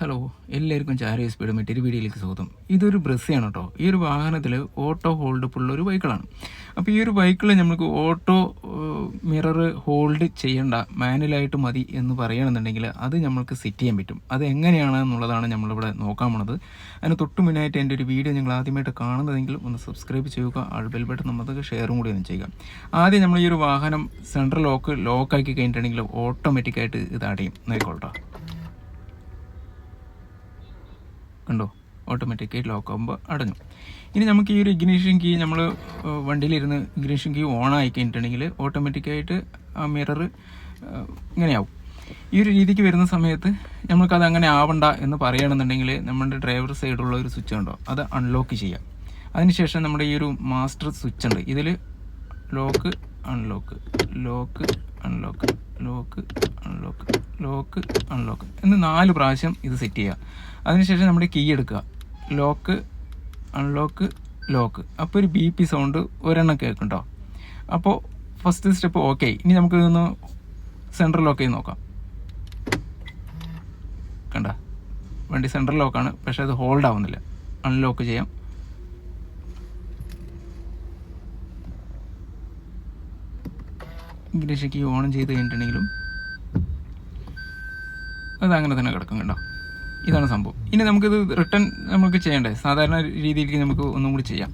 Hello, എല്ലാവർക്കും ചാരിയ speed മറ്റൊരു വീഡിയോയിലേക്ക് സ്വാഗതം. ഇതൊരു ബ്രസ്സിയാണ് കേട്ടോ. ഈ ഒരു വാഹനത്തിൽ ഓട്ടോ ഹോൾഡ് ഉള്ള ഒരു ബൈക്കിളാണ്. അപ്പോൾ ഈ ഒരു ബൈക്കിൽ നമുക്ക് ഓട്ടോ മിറർ ഹോൾഡ് ചെയ്യേണ്ട, മാനുവലായിട്ട് മതി എന്ന് പറയുകയാണെന്നുണ്ടെങ്കിൽ അത് നമ്മൾക്ക് സെറ്റ് ചെയ്യാൻ പറ്റും. അത് എങ്ങനെയാണ് എന്നുള്ളതാണ് നമ്മളിവിടെ നോക്കാൻ പോണത്. അതിന് തൊട്ട് മുന്നായിട്ട് എൻ്റെ ഒരു വീഡിയോ നിങ്ങൾ ആദ്യമായിട്ട് കാണുന്നതെങ്കിൽ ഒന്ന് സബ്സ്ക്രൈബ് ചെയ്യുക, ബെൽ ബട്ടൺ നമുക്ക് ഷെയറും കൂടി ഒന്ന് ചെയ്യുക. ആദ്യം നമ്മൾ ഈ ഒരു വാഹനം സെൻട്രൽ ലോക്കാക്കി കഴിഞ്ഞിട്ടുണ്ടെങ്കിൽ ഓട്ടോമാറ്റിക്കായിട്ട് ഇത് അടയും. നോക്കിക്കോളട്ടോ, കണ്ടോ, ഓട്ടോമാറ്റിക്കായി ലോക്ക് ആകുമ്പോൾ അടഞ്ഞു. ഇനി നമുക്ക് ഈ ഒരു ഇഗ്നിഷൻ കീ നമ്മൾ വണ്ടിയിലിരുന്ന് ഇഗ്നിഷൻ കീ ഓൺ ആയി കഴിഞ്ഞിട്ടുണ്ടെങ്കിൽ ഓട്ടോമാറ്റിക്കായിട്ട് ആ മിറർ ഇങ്ങനെയാവും. ഈ ഒരു രീതിക്ക് വരുന്ന സമയത്ത് നമുക്കത് അങ്ങനെ ആവണ്ട എന്ന് പറയുകയാണെന്നുണ്ടെങ്കിൽ നമ്മുടെ ഡ്രൈവർ സൈഡുള്ള ഒരു സ്വിച്ച് ഉണ്ടോ, അത് അൺലോക്ക് ചെയ്യാം. അതിനുശേഷം നമ്മുടെ ഈ ഒരു മാസ്റ്റർ സ്വിച്ച് ഉണ്ട്, ഇതിൽ lock unlock lock unlock lock unlock lock unlock എന്ന് 4 പ്രാവശ്യം ഇത് സെറ്റ് ചെയ്യുക. അതിനുശേഷം നമ്മുടെ കീ എടുക്കുക, ലോക്ക് അൺലോക്ക് ലോക്ക്. അപ്പോൾ ഒരു ബി പി സൗണ്ട് ഒരെണ്ണം കേൾക്കുന്നുണ്ടോ. അപ്പോൾ ഫസ്റ്റ് സ്റ്റെപ്പ് ഓക്കെ. ഇനി നമുക്ക് ഇതൊന്ന് സെൻട്രൽ ലോക്ക് ചെയ്ത് നോക്കാം. കണ്ട, വണ്ടി സെൻട്രൽ ലോക്കാണ്, പക്ഷേ അത് ഹോൾഡ് ആവുന്നില്ല. അൺലോക്ക് ചെയ്യാം. ഇംഗ്ലീഷ് കീ ഓൺ ചെയ്ത് കഴിഞ്ഞിട്ടുണ്ടെങ്കിലും അത് അങ്ങനെ തന്നെ കിടക്കും. കണ്ടോ, ഇതാണ് സംഭവം. ഇനി നമുക്കിത് റിട്ടേൺ നമുക്ക് ചെയ്യണ്ടേ, സാധാരണ രീതിയിലേക്ക് നമുക്ക് ഒന്നും കൂടി ചെയ്യാം.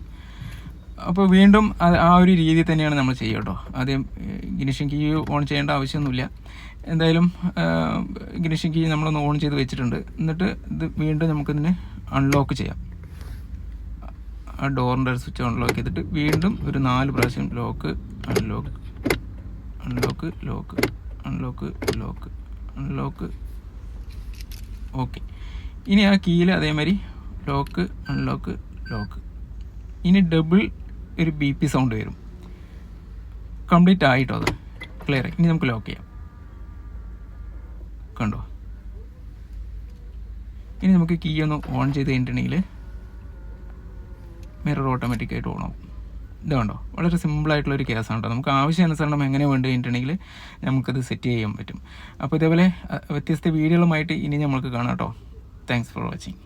അപ്പോൾ വീണ്ടും ആ ഒരു രീതി തന്നെയാണ് നമ്മൾ ചെയ്യുക കേട്ടോ. ആദ്യം ഇഗ്നിഷൻ കീ ഓൺ ചെയ്യേണ്ട ആവശ്യമൊന്നുമില്ല. എന്തായാലും ഇഗ്നിഷൻ കീ നമ്മളൊന്ന് ഓൺ ചെയ്ത് വെച്ചിട്ടുണ്ട്. എന്നിട്ട് ഇത് വീണ്ടും നമുക്കിതിനെ അൺലോക്ക് ചെയ്യാം. ആ ഡോറിൻ്റെ സ്വിച്ച് അൺലോക്ക് ചെയ്തിട്ട് വീണ്ടും ഒരു 4 പ്രാവശ്യം lock unlock unlock lock unlock lock unlock. Okay. ഇനി ആ കീയിൽ അതേമാതിരി ലോക്ക് അൺലോക്ക് ലോക്ക്. ഇനി ഡബിൾ ഒരു ബി പി സൗണ്ട് വരും. കംപ്ലീറ്റ് ആയിട്ടോ, അത് ക്ലിയർ. ഇനി നമുക്ക് ലോക്ക് ചെയ്യാം. കണ്ടോ, ഇനി നമുക്ക് കീ ഒന്ന് ഓൺ ചെയ്ത് കഴിഞ്ഞിട്ടുണ്ടെങ്കിൽ മിറർ ഓട്ടോമാറ്റിക്കായിട്ട് ഓൺ ആവും. ഇത് കണ്ടോ, വളരെ സിമ്പിളായിട്ടുള്ളൊരു കേസാണ് കേട്ടോ. നമുക്ക് ആവശ്യാനുസരണം എങ്ങനെ വേണ്ടി കഴിഞ്ഞിട്ടുണ്ടെങ്കിൽ നമുക്കത് സെറ്റ് ചെയ്യാൻ പറ്റും. അപ്പോൾ ഇതേപോലെ വ്യത്യസ്ത വീഡിയോകളുമായിട്ട് ഇനി നമുക്ക് കാണാം കേട്ടോ. Thanks for watching.